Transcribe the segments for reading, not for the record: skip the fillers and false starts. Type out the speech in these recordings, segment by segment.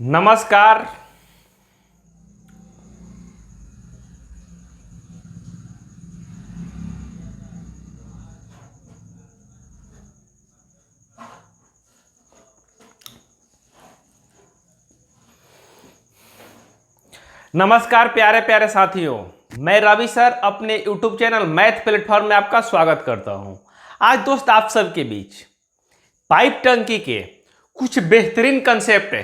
नमस्कार। नमस्कार प्यारे प्यारे साथियों, मैं रवि सर अपने YouTube चैनल मैथ प्लेटफॉर्म में आपका स्वागत करता हूं। आज दोस्त आप सबके बीच पाइप टंकी के कुछ बेहतरीन कंसेप्ट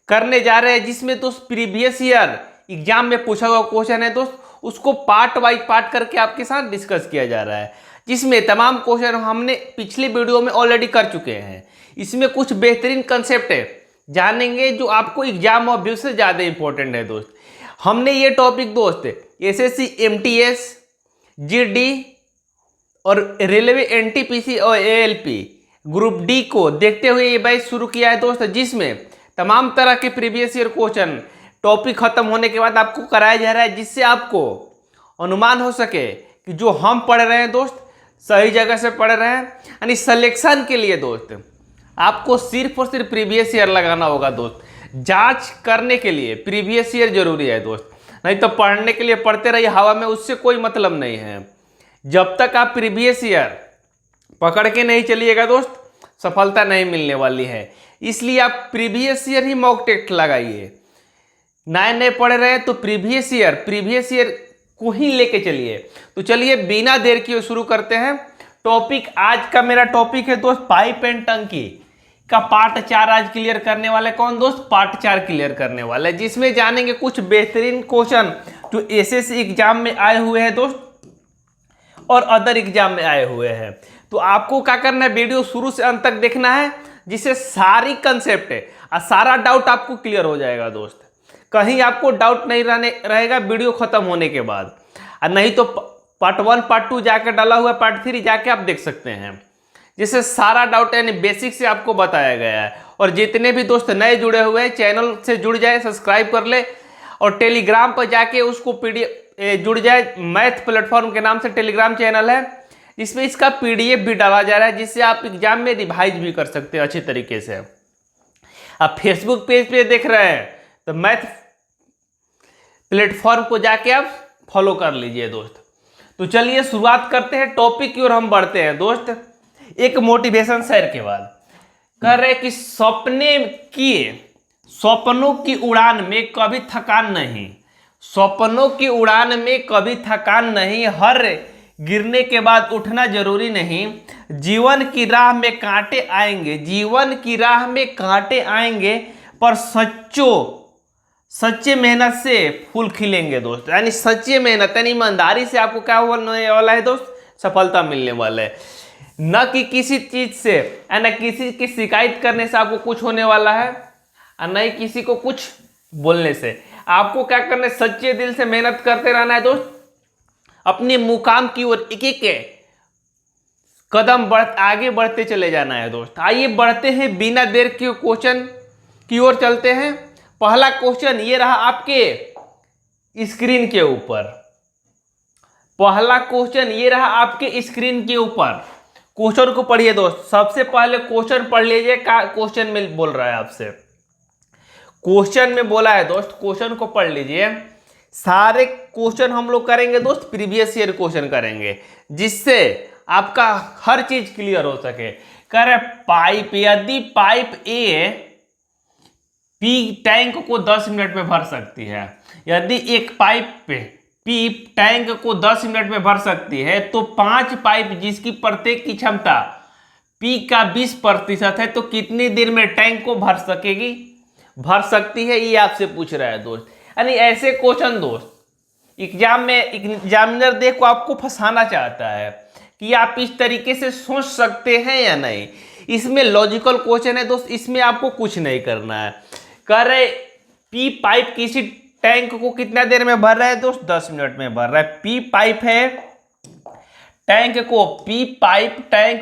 करने जा रहे हैं, जिसमें दोस्त प्रीवियस ईयर एग्जाम में पूछा हुआ क्वेश्चन है दोस्त, उसको पार्ट वाइज पार्ट करके आपके साथ डिस्कस किया जा रहा है, जिसमें तमाम क्वेश्चन हमने पिछले वीडियो में ऑलरेडी कर चुके हैं। इसमें कुछ बेहतरीन कंसेप्ट है जानेंगे जो आपको एग्जाम और व्यू से ज़्यादा इंपॉर्टेंट है दोस्त। हमने ये टॉपिक दोस्त एसएससी एमटीएस जीडी और रेलवे एनटीपीसी और एएलपी ग्रुप डी को देखते हुए ये बैच शुरू किया है दोस्त, जिसमें तमाम तरह के प्रीवियस ईयर क्वेश्चन टॉपिक खत्म होने के बाद आपको कराया जा रहा है, जिससे आपको अनुमान हो सके कि जो हम पढ़ रहे हैं दोस्त सही जगह से पढ़ रहे हैं। यानी सिलेक्शन के लिए दोस्त आपको सिर्फ और सिर्फ प्रीवियस ईयर लगाना होगा दोस्त। जांच करने के लिए प्रीवियस ईयर जरूरी है दोस्त, नहीं तो पढ़ने के लिए पढ़ते रहिए हवा में, उससे कोई मतलब नहीं है। जब तक आप प्रीवियस ईयर पकड़ के नहीं चलिएगा दोस्त, सफलता नहीं मिलने वाली है। इसलिए आप प्रीवियस ईयर ही मॉक टेस्ट लगाइए। नए पढ़ रहे हैं तो प्रीवियस ईयर को ही लेके चलिए। तो चलिए बिना देर किए शुरू करते हैं टॉपिक। आज का मेरा टॉपिक है दोस्त पाइप एंड टंकी का पार्ट 4 आज क्लियर करने वाले। कौन दोस्त? पार्ट 4 क्लियर करने वाले, जिसमें जानेंगे कुछ बेहतरीन क्वेश्चन जो एसएससी एग्जाम में आए हुए हैं दोस्त और अदर एग्जाम में आए हुए हैं। तो आपको क्या करना है, वीडियो शुरू से अंत तक देखना है, जिससे सारी कंसेप्ट है और सारा डाउट आपको क्लियर हो जाएगा दोस्त। कहीं आपको डाउट नहीं रहेगा वीडियो खत्म होने के बाद, और नहीं तो पार्ट 1 पार्ट 2 जाकर डाला हुआ पार्ट 3 जाके आप देख सकते हैं, जिससे सारा डाउट यानी बेसिक से आपको बताया गया है। और जितने भी दोस्त नए जुड़े हुए हैं चैनल से जुड़ जाए, सब्सक्राइब कर ले, और टेलीग्राम पर जाके उसको पीडीएफ जुड़ जाए। मैथ प्लेटफॉर्म के नाम से टेलीग्राम चैनल है, जिसमें इसका पीडीएफ भी डाला जा रहा है, जिससे आप एग्जाम में रिवाइज भी कर सकते हैं अच्छी तरीके से। आप फेसबुक पेज पे देख रहे हैं तो मैथ प्लेटफॉर्म को जाके आप फॉलो कर लीजिए दोस्त। तो चलिए शुरुआत करते हैं टॉपिक की ओर हम बढ़ते हैं दोस्त। एक मोटिवेशन शेयर के बाद कर रहे कि सपनों की उड़ान में कभी थकान नहीं, सपनों की उड़ान में कभी थकान नहीं, हर गिरने के बाद उठना जरूरी नहीं, जीवन की राह में कांटे आएंगे, जीवन की राह में कांटे आएंगे, पर सच्चे मेहनत से फूल खिलेंगे दोस्त। यानी सच्चे मेहनत यानी ईमानदारी से आपको क्या होने वाला है दोस्त, सफलता मिलने वाला है। न कि किसी चीज से या न किसी की शिकायत करने से आपको कुछ होने वाला है, और न ही किसी को कुछ बोलने से। आपको क्या करना है, सच्चे दिल से मेहनत करते रहना है दोस्त, अपने मुकाम की ओर एक एक कदम आगे बढ़ते चले जाना है दोस्त। आइए बढ़ते हैं बिना देर के क्वेश्चन की ओर चलते हैं। पहला क्वेश्चन ये रहा आपके स्क्रीन के ऊपर, पहला क्वेश्चन ये रहा आपके स्क्रीन के ऊपर। क्वेश्चन को पढ़िए दोस्त, सबसे पहले क्वेश्चन पढ़ लीजिए। क्वेश्चन में बोल रहा है आपसे, क्वेश्चन में बोला है दोस्त, क्वेश्चन को पढ़ लीजिए। सारे क्वेश्चन हम लोग करेंगे दोस्त, प्रीवियस ईयर क्वेश्चन करेंगे, जिससे आपका हर चीज क्लियर हो सके। कह रहे पाइप, यदि पाइप ए पी टैंक को 10 मिनट में भर सकती है, यदि एक पाइप पे पी टैंक को 10 मिनट में भर सकती है, तो 5 पाइप जिसकी प्रत्येक की क्षमता पी का 20% है, तो कितनी देर में टैंक को भर सकती है, ये आपसे पूछ रहा है दोस्त। यानी ऐसे क्वेश्चन दोस्त एग्जाम में एग्जामिनर देखो आपको फंसाना चाहता है कि आप इस तरीके से सोच सकते हैं या नहीं। इसमें लॉजिकल क्वेश्चन है दोस्त, इसमें आपको कुछ नहीं करना है। कह रहे पी पाइप किसी टैंक को कितना देर में भर रहा है दोस्त, 10 मिनट में भर रहा है। पी पाइप है टैंक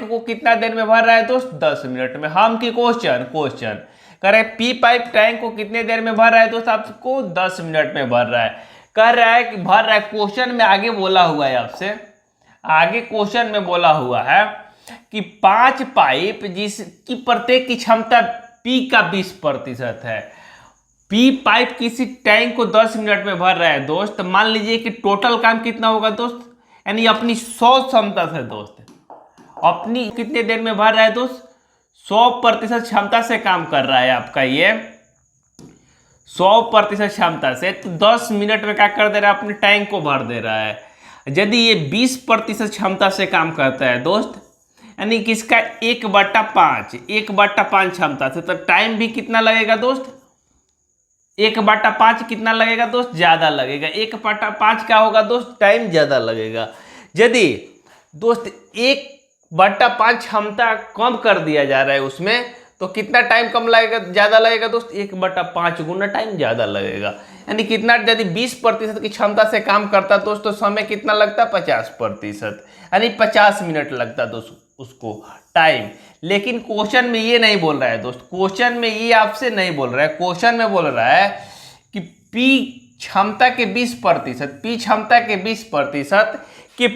को कितना देर में भर रहा है दोस्त, 10 मिनट में। हम की क्वेश्चन कह रहे पी पाइप टैंक को कितने देर में भर रहा है दोस्त, आपको 10 मिनट में भर रहा है। कह रहा है कि भर रहा है, क्वेश्चन में आगे बोला हुआ है आपसे, आगे क्वेश्चन में बोला हुआ है कि 5 पाइप जिसकी प्रत्येक की क्षमता पी का 20% है, पी पाइप किसी टैंक को 10 मिनट में भर रहा है दोस्त। मान लीजिए कि टोटल काम कितना होगा दोस्त, यानी अपनी 100 क्षमता से दोस्त, अपनी कितने देर में भर रहा है दोस्त, 100% क्षमता से काम कर रहा है आपका ये 100% क्षमता से, तो 10 मिनट में क्या कर दे रहा है, अपने टैंक को भर दे रहा है। यदि ये 20% क्षमता से काम करता है दोस्त, यानी कि इसका 1/5 क्षमता से, तो टाइम भी कितना लगेगा दोस्त, 1/5 कितना लगेगा दोस्त, ज्यादा लगेगा। 1/5 क्या होगा दोस्त, टाइम ज्यादा लगेगा। यदि दोस्त 1/5 क्षमता कम कर दिया जा रहा है उसमें, तो कितना टाइम कम लगेगा, ज्यादा लगेगा दोस्त, 1/5 गुना टाइम ज्यादा लगेगा। यानी कितना, यदि 20% की क्षमता से काम करता दोस्त, तो समय कितना लगता, 50%, यानी 50 मिनट लगता दोस्त उसको टाइम। लेकिन क्वेश्चन में ये नहीं बोल रहा है दोस्त, क्वेश्चन में ये आपसे नहीं बोल रहा है, क्वेश्चन में बोल रहा है कि पी क्षमता के 20%, पी क्षमता के 20% के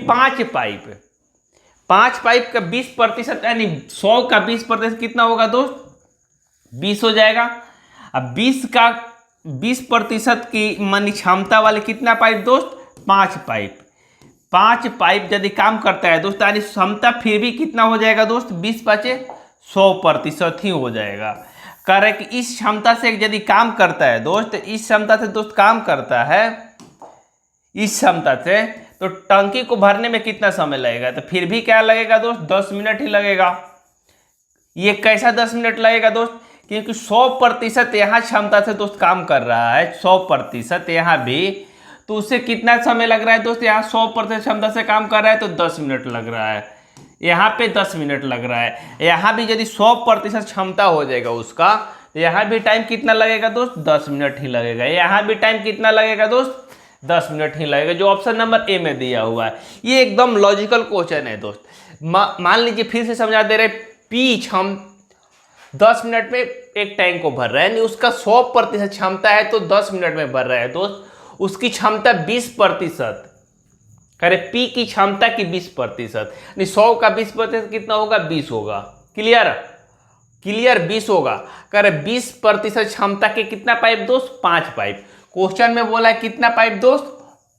5 पाइप का 20%, यानी 100 का 20% कितना होगा दोस्त, 20 हो जाएगा। अब 20% की मानी क्षमता वाले कितना पाइप दोस्त, 5 पाइप यदि काम करता है दोस्त, यानी क्षमता फिर भी कितना हो जाएगा दोस्त, 20/5 100% ही हो जाएगा। कह रहे कि इस क्षमता से यदि काम करता है दोस्त, इस क्षमता से दोस्त काम करता है, इस क्षमता से, तो टंकी को भरने में कितना समय लगेगा, तो फिर भी क्या लगेगा दोस्त, 10 मिनट ही लगेगा। ये कैसा 10 मिनट लगेगा दोस्त, क्योंकि 100% यहाँ क्षमता से दोस्त काम कर रहा है, 100% यहाँ भी, तो उससे कितना समय लग रहा है दोस्त, यहाँ 100% क्षमता से काम कर रहा है तो 10 मिनट लग रहा है, यहाँ पे 10 मिनट लग रहा है। यहाँ भी यदि 100% क्षमता हो जाएगा उसका, तो यहाँ भी टाइम कितना लगेगा दोस्त, 10 मिनट ही लगेगा। यहाँ भी टाइम कितना लगेगा दोस्त, 10 मिनट ही लगेगा, जो ऑप्शन नंबर ए में दिया हुआ है। ये एकदम लॉजिकल क्वेश्चन है दोस्त। मान लीजिए फिर से समझा दे रहे, पी 10 मिनट में एक टैंक को भर रहा है, यानी उसका 100% क्षमता है तो 10 मिनट में भर रहा है दोस्त। उसकी क्षमता 20%, करे पी की क्षमता की 20%, यानी 100 का 20% कितना होगा, 20 होगा। क्लियर 20 होगा। करे 20% क्षमता के कितना पाइप दोस्त, 5 पाइप। क्वेश्चन में बोला है कितना पाइप दोस्त,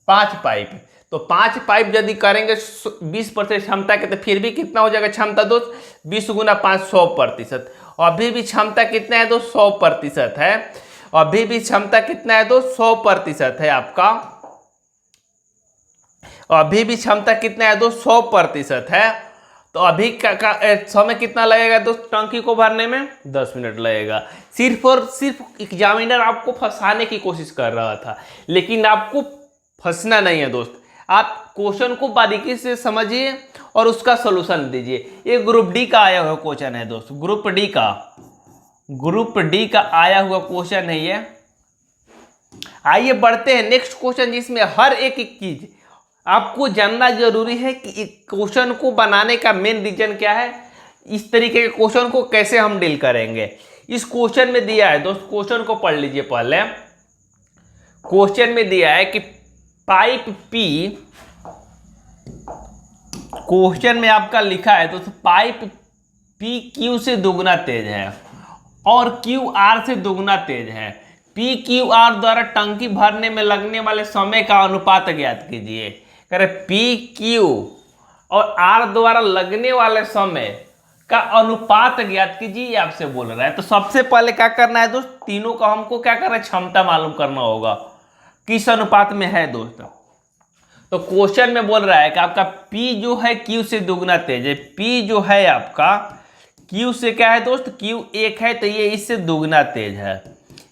5 पाइप। तो 5 पाइप यदि करेंगे 20% क्षमता के, तो फिर भी कितना हो जाएगा क्षमता दोस्त, 20 गुना 5 100%। अभी भी क्षमता कितना है दोस्त, 100% है। अभी भी क्षमता कितना है दोस्त, 100% है आपका। अभी भी क्षमता कितना है दोस्त, 100% है। तो अभी का समय कितना लगेगा दोस्त, टंकी को भरने में 10 मिनट लगेगा। सिर्फ और सिर्फ एग्जामिनर आपको फंसाने की कोशिश कर रहा था, लेकिन आपको फंसना नहीं है दोस्त। आप क्वेश्चन को बारीकी से समझिए और उसका सॉल्यूशन दीजिए। ये ग्रुप डी का आया हुआ क्वेश्चन है दोस्त, ग्रुप डी का आया हुआ क्वेश्चन है ये। आइए बढ़ते हैं नेक्स्ट क्वेश्चन, जिसमें हर एक चीज आपको जानना जरूरी है कि क्वेश्चन को बनाने का मेन रीजन क्या है, इस तरीके के क्वेश्चन को कैसे हम डील करेंगे। इस क्वेश्चन में दिया है दोस्त, क्वेश्चन को पढ़ लीजिए पहले। क्वेश्चन में दिया है कि पाइप पी, क्वेश्चन में आपका लिखा है दोस्त, पाइप पी क्यू से दुगना तेज है और क्यू आर से दुगना तेज है। पी क्यू आर द्वारा टंकी भरने में लगने वाले समय का अनुपात ज्ञात कीजिए। कह रहे पी क्यू और आर द्वारा लगने वाले समय का अनुपात ज्ञात कीजिए, आपसे बोल रहा है। तो सबसे पहले क्या करना है दोस्त, तीनों का हमको क्या करना है, क्षमता मालूम करना होगा किस अनुपात में है दोस्त। तो क्वेश्चन में बोल रहा है कि आपका P जो है Q से दुगना तेज है। P जो है आपका Q से क्या है दोस्त, Q 1 है तो ये इससे दुगना तेज है।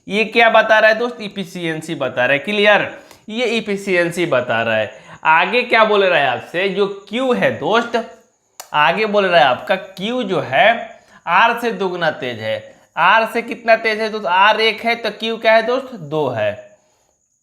ये क्या बता रहा है दोस्त, इफिशियंसी बता रहा है। क्लियर, ये इफिशियंसी बता रहा है। आगे क्या बोल रहा है आपसे, जो Q है दोस्त, आगे बोल रहा है आपका Q जो है R से दुगना तेज है। R से कितना तेज है दोस्त, R 1 है तो Q क्या है दोस्त, 2 है।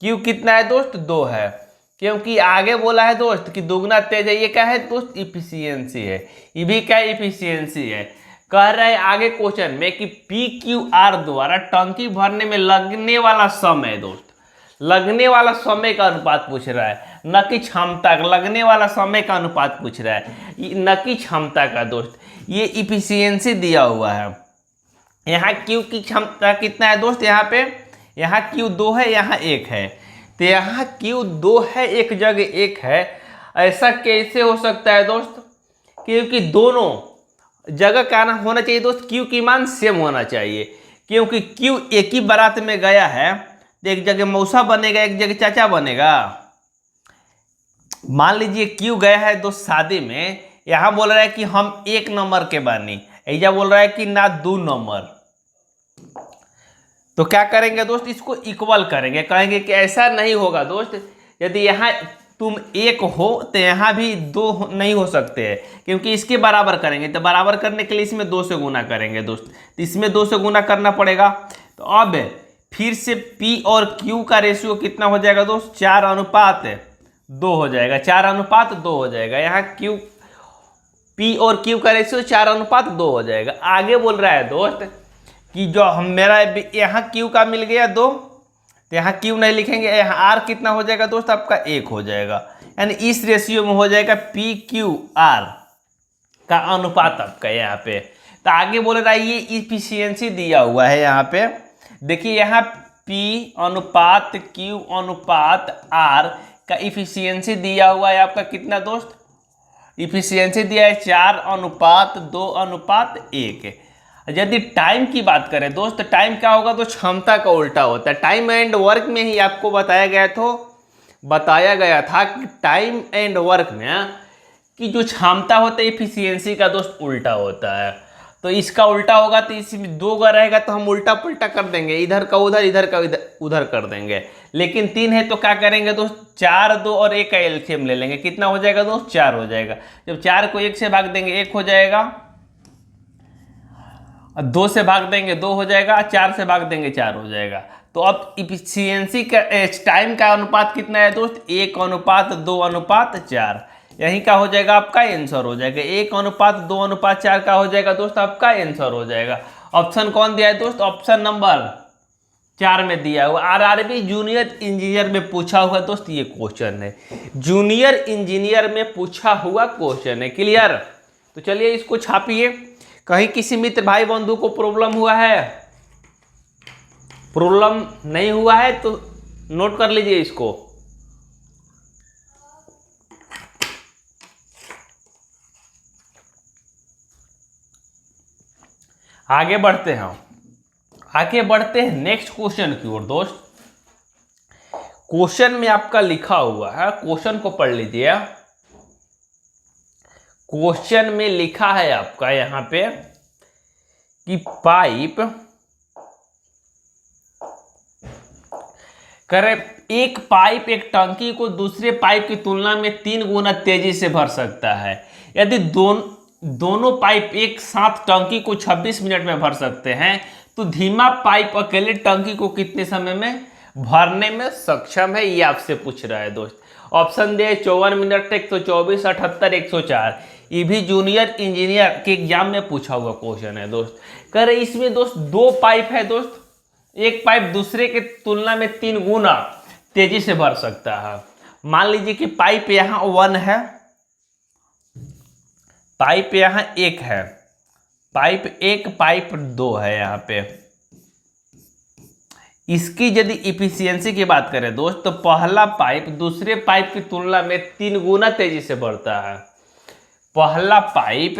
Q कितना है दोस्त, 2 है, क्योंकि आगे बोला है दोस्त कि दुगना तेज है। ये क्या है दोस्त, इफिशियंसी है। ये भी क्या है, इफिशियंसी है। कह रहा है आगे क्वेश्चन में कि PQR द्वारा टंकी भरने में लगने वाला समय दोस्त, लगने वाला समय का अनुपात पूछ रहा है, न कि क्षमता का। लगने वाला समय का अनुपात पूछ रहा है, न कि क्षमता का दोस्त। ये इफिशियंसी दिया हुआ है। यहाँ Q की क्षमता कितना है दोस्त, यहाँ पे यहाँ क्यू 2 है, यहाँ 1 है, तो यहाँ क्यू 2 है एक जगह 1 है। ऐसा कैसे हो सकता है दोस्त? क्योंकि दोनों जगह क्या ना होना चाहिए दोस्त, क्यू की मान सेम होना चाहिए। क्योंकि क्यू एक ही बारात में गया है तो एक जगह मौसा बनेगा, एक जगह चाचा बनेगा। मान लीजिए क्यू गया है दोस्त शादी में, यहाँ बोल रहा है कि हम 1 नंबर के बानी, ऐजा बोल रहा है कि ना 2 नंबर। तो क्या करेंगे दोस्त, इसको इक्वल करेंगे, कहेंगे कि ऐसा नहीं होगा दोस्त, यदि यहाँ तुम 1 हो तो यहाँ भी 2 नहीं हो सकते हैं, क्योंकि इसके बराबर करेंगे तो बराबर करने के लिए इसमें 2 से गुना करेंगे दोस्त, तो इसमें 2 से गुना करना पड़ेगा। तो अब फिर से P और Q का रेशियो कितना हो जाएगा दोस्त? 4:2 हो जाएगा, 4:2 हो जाएगा। यहाँ P और Q का रेशियो 4:2 हो जाएगा। आगे बोल रहा है दोस्त कि जो हम मेरा यहाँ Q का मिल गया 2, तो यहाँ Q नहीं लिखेंगे, यहाँ R कितना हो जाएगा दोस्त? आपका 1 हो जाएगा। यानी इस रेशियो में हो जाएगा PQR का अनुपात आपका यहाँ पे। तो आगे बोल रहा है ये इफिशियंसी दिया हुआ है यहाँ पे, देखिए यहाँ P अनुपात Q अनुपात R का इफिशियंसी दिया हुआ है आपका कितना दोस्त? इफिशियंसी दिया है 4:2:1। यदि टाइम की बात करें दोस्त, टाइम क्या होगा? तो क्षमता का उल्टा होता है। टाइम एंड वर्क में ही आपको बताया गया था कि टाइम एंड वर्क में कि जो क्षमता होता है इफिशियंसी का दोस्त उल्टा होता है। तो इसका उल्टा होगा तो इसमें 2 का रहेगा तो हम उल्टा पुल्टा कर देंगे, इधर का उधर, इधर का उधर कर देंगे। लेकिन 3 है तो क्या करेंगे दोस्त? 4, 2 और 1 का एलसीएम ले लेंगे। कितना हो जाएगा दोस्त? 4 हो जाएगा। जब 4 को 1 से भाग देंगे 1 हो जाएगा, 2 से भाग देंगे 2 हो जाएगा, 4 से भाग देंगे 4 हो जाएगा। तो अब इफिशियंसी का टाइम का अनुपात कितना है दोस्त? 1:2:4। यही का हो जाएगा आपका आंसर हो जाएगा। 1:2:4 का हो जाएगा दोस्त आपका आंसर हो जाएगा। ऑप्शन कौन दिया है दोस्त? ऑप्शन नंबर 4 में दिया हुआ। आरआरबी जूनियर इंजीनियर में पूछा हुआ दोस्त ये क्वेश्चन है, जूनियर इंजीनियर में पूछा हुआ क्वेश्चन है। क्लियर? तो चलिए इसको छापिए। कहीं किसी मित्र भाई बंधु को प्रॉब्लम हुआ है? प्रॉब्लम नहीं हुआ है तो नोट कर लीजिए इसको। आगे बढ़ते हैं नेक्स्ट क्वेश्चन की ओर दोस्त। क्वेश्चन में आपका लिखा हुआ है, क्वेश्चन को पढ़ लीजिए। क्वेश्चन में लिखा है आपका यहां पे कि एक पाइप एक टंकी को दूसरे पाइप की तुलना में 3 गुना तेजी से भर सकता है। यदि दोनों पाइप एक साथ टंकी को 26 मिनट में भर सकते हैं तो धीमा पाइप अकेले टंकी को कितने समय में भरने में सक्षम है? ये आपसे पूछ रहा है दोस्त। ऑप्शन दे 54 मिनट, 124, 78, 104। ये भी जूनियर इंजीनियर के एग्जाम में पूछा हुआ क्वेश्चन है दोस्त। कह रहे इसमें दोस्त 2 पाइप है दोस्त, एक पाइप दूसरे के तुलना में 3 गुना तेजी से भर सकता है। मान लीजिए कि पाइप यहाँ 1 है, पाइप यहाँ 1 है, पाइप 1 पाइप 2 है यहाँ पे। इसकी यदि इफिशियंसी की बात करें दोस्त तो पहला पाइप दूसरे पाइप की तुलना में 3 गुना तेजी से बढ़ता है। पहला पाइप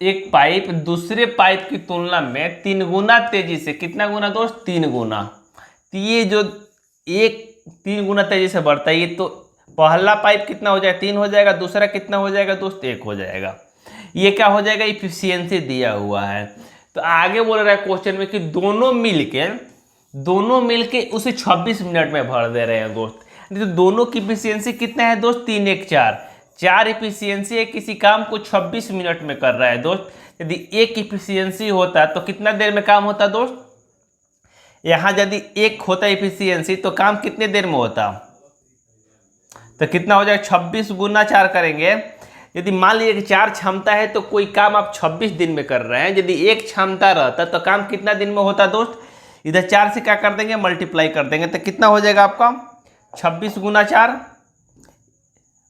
एक पाइप दूसरे पाइप की तुलना में 3 गुना तेजी से, कितना गुना दोस्त? 3 गुना। तो ये जो 3 गुना तेजी से बढ़ता है, ये तो पहला पाइप कितना हो जाएगा? 3 हो जाएगा, दूसरा कितना हो जाएगा दोस्त? 1 हो जाएगा। ये क्या हो जाएगा? इफिशियंसी दिया हुआ है। तो आगे बोल रहा है क्वेश्चन में कि दोनों मिलके उसे 26 मिनट में भर दे रहे हैं दोस्त। तो दोनों की इफिशियंसी कितना है दोस्त? 3, 1, 4। 4 इफिशियंसी है, किसी काम को 26 मिनट में कर रहा है दोस्त। यदि 1 इफिशियंसी होता तो कितना देर में काम होता दोस्त? यहाँ यदि 1 होता इफिशियंसी तो काम कितने देर में होता? तो कितना हो जाएगा? 26 गुना 4 करेंगे। यदि मान लीजिए कि 4 क्षमता है तो कोई काम आप 26 दिन में कर रहे हैं। यदि 1 क्षमता रहता तो काम कितना दिन में होता दोस्त? इधर 4 से क्या कर देंगे? मल्टीप्लाई कर देंगे। तो कितना हो जाएगा आपका? 26 गुना 4,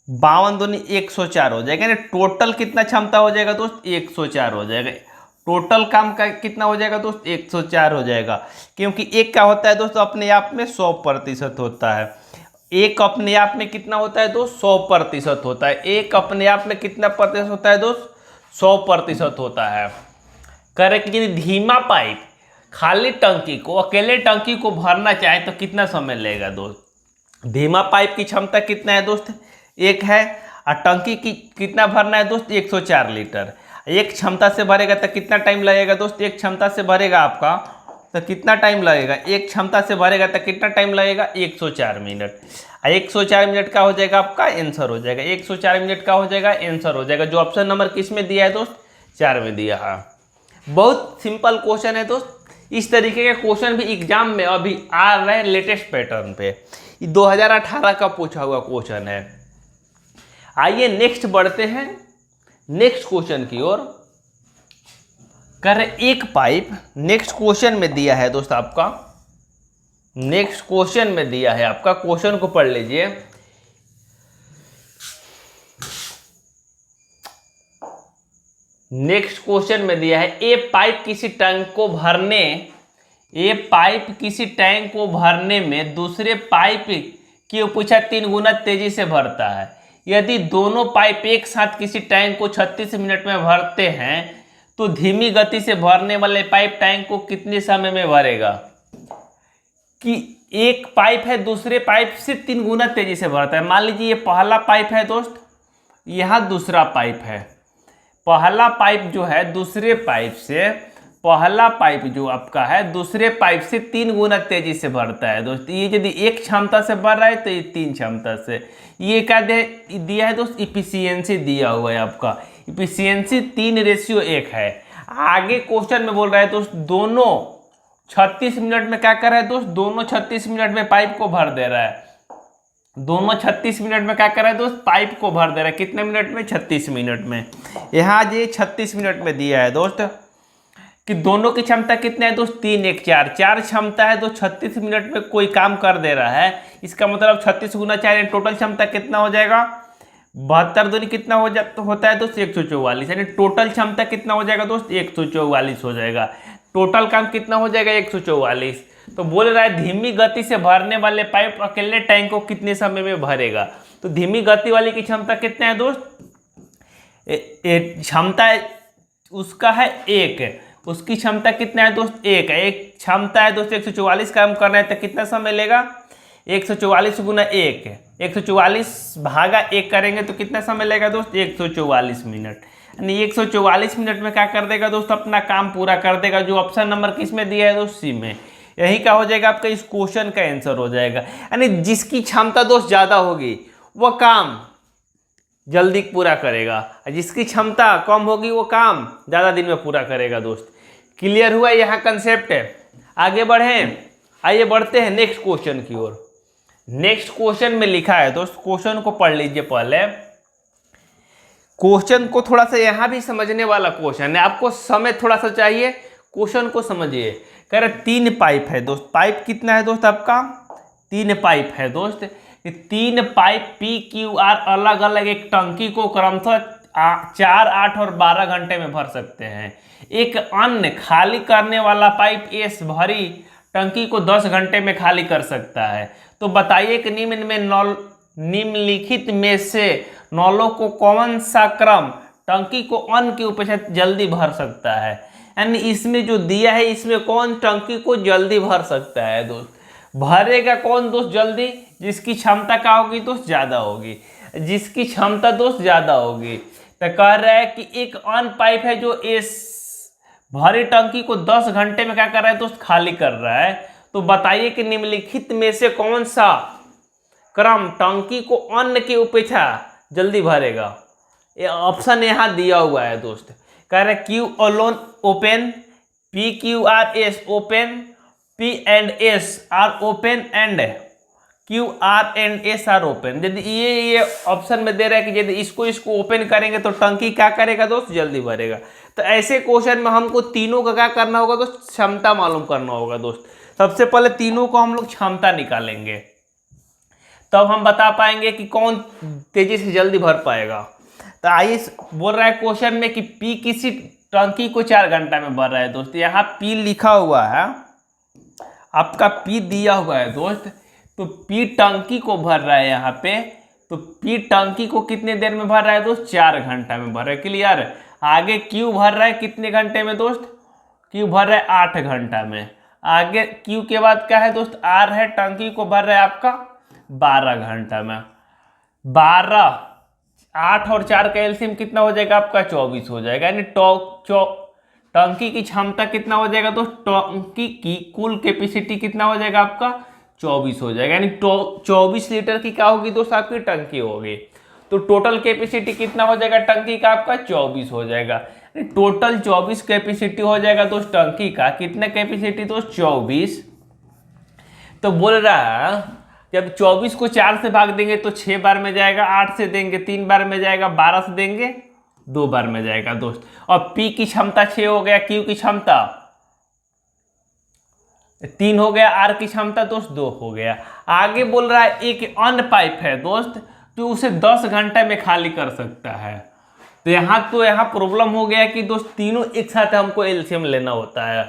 52 दूनी 104 हो जाएगा। यानी टोटल कितना क्षमता हो जाएगा दोस्त? 104 हो जाएगा। टोटल काम का कितना हो जाएगा दोस्त, 104 हो जाएगा, क्योंकि एक क्या होता है दोस्त अपने आप में 100% होता है। एक अपने आप में कितना होता है दोस्त, 100% होता है। एक अपने आप में कितना प्रतिशत होता है दोस्त, 100% होता है। करेक्ट। यदि धीमा पाइप खाली टंकी को, अकेले टंकी को भरना चाहे तो कितना समय लगेगा दोस्त। धीमा पाइप की क्षमता कितना है दोस्त, 1 है, और टंकी की कितना भरना है दोस्त, 104 लीटर। एक क्षमता से भरेगा तो कितना टाइम लगेगा दोस्त, एक क्षमता से भरेगा आपका तो कितना टाइम लगेगा, एक क्षमता से भरेगा तो कितना टाइम लगेगा, 104 मिनट। 104 मिनट का हो जाएगा आपका आंसर हो जाएगा, 104 मिनट का हो जाएगा आंसर हो जाएगा, जो ऑप्शन नंबर किस में दिया है दोस्त, 4 में दिया है। बहुत सिंपल क्वेश्चन है दोस्त। इस तरीके के क्वेश्चन भी एग्जाम में अभी आ रहे हैं लेटेस्ट पैटर्न पे, 2018 का पूछा हुआ क्वेश्चन है। आइए नेक्स्ट बढ़ते हैं नेक्स्ट क्वेश्चन की ओर। कह रहे एक पाइप, नेक्स्ट क्वेश्चन में दिया है दोस्त आपका, नेक्स्ट क्वेश्चन में दिया है आपका, क्वेश्चन को पढ़ लीजिए। नेक्स्ट क्वेश्चन में दिया है ए पाइप किसी टैंक को भरने, ए पाइप किसी टैंक को भरने में दूसरे पाइप की अपेक्षा 3 गुना तेजी से भरता है। यदि दोनों पाइप एक साथ किसी टैंक को 36 मिनट में भरते हैं तो धीमी गति से भरने वाले पाइप टैंक को कितने समय में भरेगा। कि एक पाइप है दूसरे पाइप से 3 गुना तेजी से भरता है। मान लीजिए ये पहला पाइप है दोस्त, यहाँ दूसरा पाइप है। पहला पाइप जो है दूसरे पाइप से, पहला पाइप जो आपका है दूसरे पाइप से 3 गुना तेजी से भरता है दोस्त। ये यदि एक क्षमता से भर रहा है तो ये 3 क्षमता से। ये क्या दिया है दोस्त, इफिशियंसी दिया हुआ है आपका, इफिशियंसी 3:1 है। आगे क्वेश्चन में बोल रहा है दोस्त दोनों 36 मिनट में क्या कर रहा है दोस्त, दोनों 36 मिनट में पाइप को भर दे रहा है। दोनों 36 मिनट में क्या कर रहा है दोस्त, पाइप को भर दे रहा है। कितने मिनट में, 36 मिनट में। यहाँ ये 36 मिनट में दिया है दोस्त कि दोनों की क्षमता कितने है दोस्त, 3 1 4 4 क्षमता है तो 36 मिनट में कोई काम कर दे रहा है। इसका मतलब 36 गुना 4 टोटल क्षमता कितना हो जाएगा, 72 दूनी कितना होता है दोस्त, 144। यानी टोटल क्षमता कितना हो जाएगा दोस्त, 144 हो जाएगा। टोटल काम कितना हो जाएगा, 144। तो बोल रहा है धीमी गति से भरने वाले पाइप अकेले टैंक को कितने समय में भरेगा। तो धीमी गति वाली की क्षमता कितना है दोस्त, क्षमता उसका है 1, उसकी क्षमता कितना है दोस्त, 1 है। एक क्षमता है दोस्त 144 काम करना है तो कितना समय लेगा, 144 गुना 1, 144 भागा 1 करेंगे तो कितना समय लगेगा दोस्त, 144 मिनट। यानी 144 मिनट में क्या कर देगा दोस्त, अपना काम पूरा कर देगा। जो ऑप्शन नंबर किस में दिया है दोस्त, सी में। यही क्या हो जाएगा आपका इस क्वेश्चन का आंसर हो जाएगा। यानी जिसकी क्षमता दोस्त ज़्यादा होगी वह काम जल्दी पूरा करेगा, जिसकी क्षमता कम होगी वो काम ज़्यादा दिन में पूरा करेगा दोस्त। क्लियर हुआ यहाँ कंसेप्ट है। आगे बढ़ें, आइए बढ़ते हैं नेक्स्ट क्वेश्चन की ओर। नेक्स्ट क्वेश्चन में लिखा है दोस्त, क्वेश्चन को पढ़ लीजिए पहले। क्वेश्चन को थोड़ा सा यहाँ भी समझने वाला क्वेश्चन है, आपको समय थोड़ा सा चाहिए, क्वेश्चन को समझिए। कह रहे 3 पाइप है दोस्त, पाइप कितना है दोस्त आपका, 3 पाइप है दोस्त। 3 पाइप PQR अलग अलग एक टंकी को क्रमशः 4, 8 और 12 घंटे में भर सकते हैं। एक अन्य खाली करने वाला पाइप S भरी टंकी को 10 घंटे में खाली कर सकता है। तो बताइए कि निम्नलिखित में से नलों को कौन सा क्रम टंकी को अन्य की अपेक्षा जल्दी भर सकता है। यानी इसमें जो दिया है इसमें कौन टंकी को जल्दी भर सकता है दोस्त, भरेगा कौन दोस्त जल्दी, जिसकी क्षमता क्या होगी दोस्त, ज़्यादा होगी, जिसकी क्षमता दोस्त ज़्यादा होगी। तो कह रहा है कि एक अन्य पाइप है जो इस भरी टंकी को 10 घंटे में क्या कर रहा है दोस्त, खाली कर रहा है। तो बताइए कि निम्नलिखित में से कौन सा क्रम टंकी को अन्य की अपेक्षा जल्दी भरेगा। ये ऑप्शन यहाँ दिया हुआ है दोस्त। कह रहे Q alone open, PQRS open, P and S are open and QR and S are open. यदि ये ऑप्शन में दे रहा है कि यदि इसको ओपन करेंगे तो टंकी क्या करेगा दोस्त, जल्दी भरेगा। तो ऐसे क्वेश्चन में हमको तीनों का क्या करना होगा दोस्त, क्षमता मालूम करना होगा दोस्त। सबसे पहले तीनों को हम लोग क्षमता निकालेंगे, तब हम बता पाएंगे कि कौन तेजी से जल्दी भर पाएगा। तो आइए बोल रहा है क्वेश्चन में कि P किसी टंकी को 4 घंटा में भर रहा है दोस्त। यहाँ पी लिखा हुआ है, आपका पी दिया हुआ है दोस्त, तो पी टंकी को भर रहा है यहाँ पे। तो पी टंकी को कितने देर में भर रहा है दोस्त? 4 घंटा में भर रहा है। क्लियर? आगे क्यू भर रहा है कितने घंटे में दोस्त? क्यू भर रहा है 8 घंटा में। आगे क्यू के बाद क्या है दोस्त? आर है, टंकी को भर रहा है आपका 12 घंटा में। 12, 8 और 4 का एलसीएम कितना हो जाएगा आपका? 24 हो जाएगा। यानी टंकी की क्षमता कितना हो जाएगा दोस्त? टंकी की कुल कैपेसिटी कितना हो जाएगा आपका? 24 हो जाएगा। यानी 24 लीटर की क्या होगी दोस्त? आपकी टंकी होगी। तो टोटल कैपेसिटी कितना हो जाएगा टंकी का आपका? 24 हो जाएगा। टोटल 24 कैपेसिटी हो जाएगा दोस्त टंकी का। कितना कैपेसिटी दोस्त? 24। तो बोल रहा है जब 24 को 4 से भाग देंगे तो 6 बार में जाएगा, 8 से देंगे 3 बार में जाएगा, 12 से देंगे 2 बार में जाएगा दोस्त। और पी की क्षमता 6 हो गया, क्यू की क्षमता 3 हो गया, आर की क्षमता दोस्त 2 हो गया। आगे बोल रहा है एक अन्य पाइप है दोस्त जो उसे 10 घंटे में खाली कर सकता है। तो यहाँ प्रॉब्लम हो गया कि दोस्त तीनों एक साथ हमको एलसीएम लेना होता है।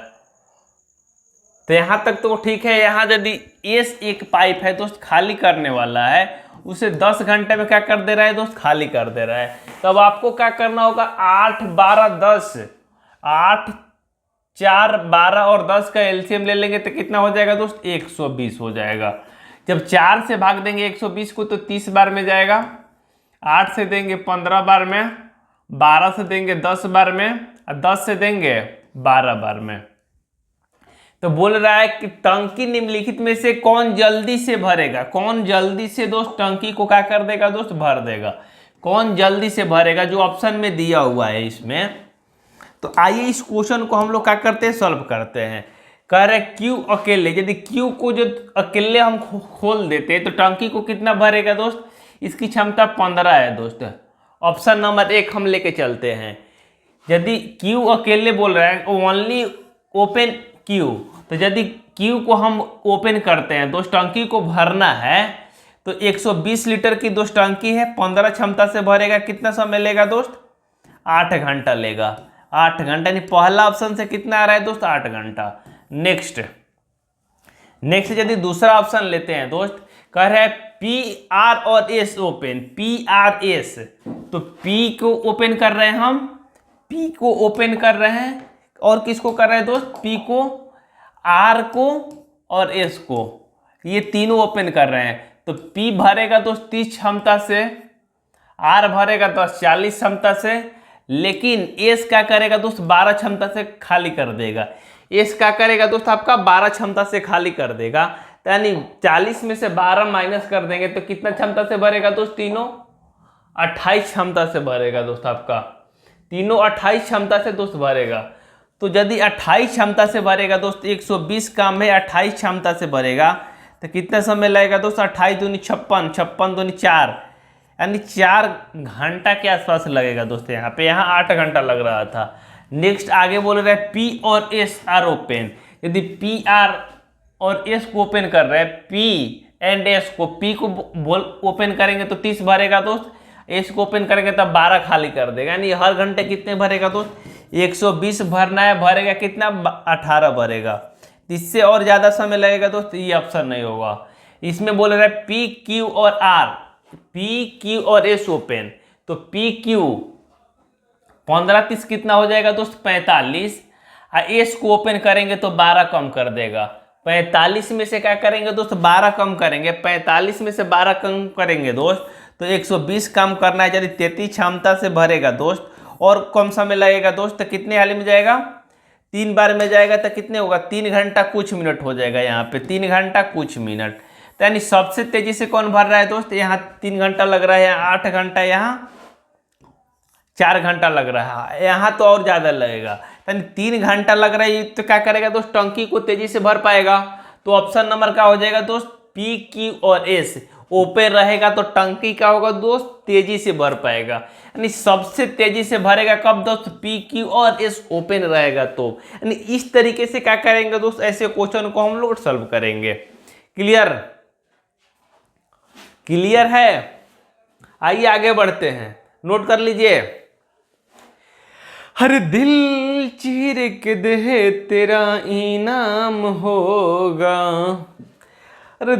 तो यहाँ तक तो ठीक है। यहाँ यदि एस एक पाइप है दोस्त खाली करने वाला है, उसे 10 घंटे में क्या कर दे रहा है दोस्त? खाली कर दे रहा है। तब आपको क्या करना होगा? 8, 12, 10, 8, 4, 12 और 10 का एलसीएम ले लेंगे तो कितना हो जाएगा दोस्त? 120 हो जाएगा। जब 4 से भाग देंगे 120 को तो 30 बार में जाएगा, 8 से देंगे 15 बार में, 12 से देंगे 10 बार में, और 10 से देंगे 12 बार में। तो बोल रहा है कि टंकी निम्नलिखित में से कौन जल्दी से भरेगा? कौन जल्दी से दोस्त टंकी को क्या कर देगा दोस्त? भर देगा। कौन जल्दी से भरेगा? जो ऑप्शन में दिया हुआ है इसमें। तो आइए इस क्वेश्चन को हम लोग क्या करते हैं? सॉल्व करते हैं। कह रहे क्यू अकेले, यदि क्यू को जो अकेले हम खोल देते हैं तो टंकी को कितना भरेगा दोस्त? इसकी क्षमता 15 है दोस्त। ऑप्शन नंबर 1 हम लेके चलते हैं। यदि क्यू अकेले बोल रहा है ओनली ओपन क्यू, तो यदि क्यू को हम ओपन करते हैं दोस्त, टंकी को भरना है तो 120 लीटर की दोस्त टंकी है, 15 क्षमता से भरेगा। कितना समय लेगा दोस्त? 8 घंटा लेगा। 8 घंटा, यानी पहला ऑप्शन से कितना आ रहा है दोस्त? 8 घंटा। नेक्स्ट यदि दूसरा ऑप्शन लेते हैं दोस्त, कह रहा है पी आर और S open, P R S. तो पी को ओपन कर रहे हैं हम, पी को ओपन कर रहे हैं, और किसको कर रहे हैं दोस्त? पी को, आर को और एस को, ये तीनों ओपन कर रहे हैं। तो पी भरेगा दोस्त 30 क्षमता से, आर भरेगा दोस्त 40 क्षमता से, लेकिन एस क्या करेगा दोस्त? 12 क्षमता से खाली कर देगा। एस क्या करेगा दोस्त? आपका 12 क्षमता से खाली कर देगा। तो यानी 40 में से 12 माइनस कर देंगे तो कितना क्षमता से भरेगा दोस्त? तीनों 28 क्षमता से भरेगा दोस्त। आपका तीनों 28 क्षमता से दोस्त भरेगा। तो यदि 28 क्षमता से भरेगा दोस्त, 120 काम है, 28 क्षमता से भरेगा तो कितना समय लगेगा दोस्त? 28 दूनी 56, 56 दूनी 4, यानी 4 घंटा के आसपास लगेगा दोस्त। यहाँ 8 घंटा लग रहा था। नेक्स्ट आगे बोल रहे हैं पी और एस आर ओपन। यदि पी आर और एस को ओपन कर रहे हैं, पी एंड एस को, पी को ओपन करेंगे तो 30 भरेगा दोस्त, एस को ओपन करेंगे तब 12 खाली कर देगा। यानी हर घंटे कितने भरेगा दोस्त? 120 भरना है, भरेगा कितना? 18 भरेगा। इससे और ज़्यादा समय लगेगा दोस्त, ये ऑप्शन नहीं होगा। इसमें बोल रहा है पी क्यू और आर, पी क्यू और एस ओपन। तो पी क्यू 15 30 कितना हो जाएगा दोस्त? 45। एस को ओपन करेंगे तो 12 कम कर देगा। 45 में से क्या करेंगे दोस्त? 12 कम करेंगे। 45 में से 12 कम करेंगे दोस्त तो 120 कम करना है। यदि 33 क्षमता से भरेगा दोस्त और कम समय लगेगा दोस्त, तो कितने हाल में जाएगा? 3 बार में जाएगा तो कितने होगा? 3 घंटा कुछ मिनट हो जाएगा। यहाँ पे 3 घंटा कुछ मिनट। तो यानी सबसे तेजी से कौन भर रहा है दोस्त? यहाँ 3 घंटा लग रहा है, यहाँ 8 घंटा, यहाँ 4 घंटा लग रहा है, यहाँ तो और ज़्यादा लगेगा। यानी 3 घंटा लग रहा है, तो क्या करेगा दोस्त? टंकी को तेजी से भर पाएगा। तो ऑप्शन नंबर क्या हो जाएगा दोस्त? पी क्यू और एस ओपन रहेगा तो टंकी क्या होगा दोस्त? तेजी से भर पाएगा। यानी सबसे तेजी से भरेगा कब दोस्त? पी क्यू और एस ओपन रहेगा तो। यानी इस तरीके से क्या करेंगे दोस्त? ऐसे क्वेश्चन को हम लोग सॉल्व करेंगे। क्लियर है? आइए आगे बढ़ते हैं, नोट कर लीजिए। हर दिल चीर के दे तेरा इनाम होगा। अरे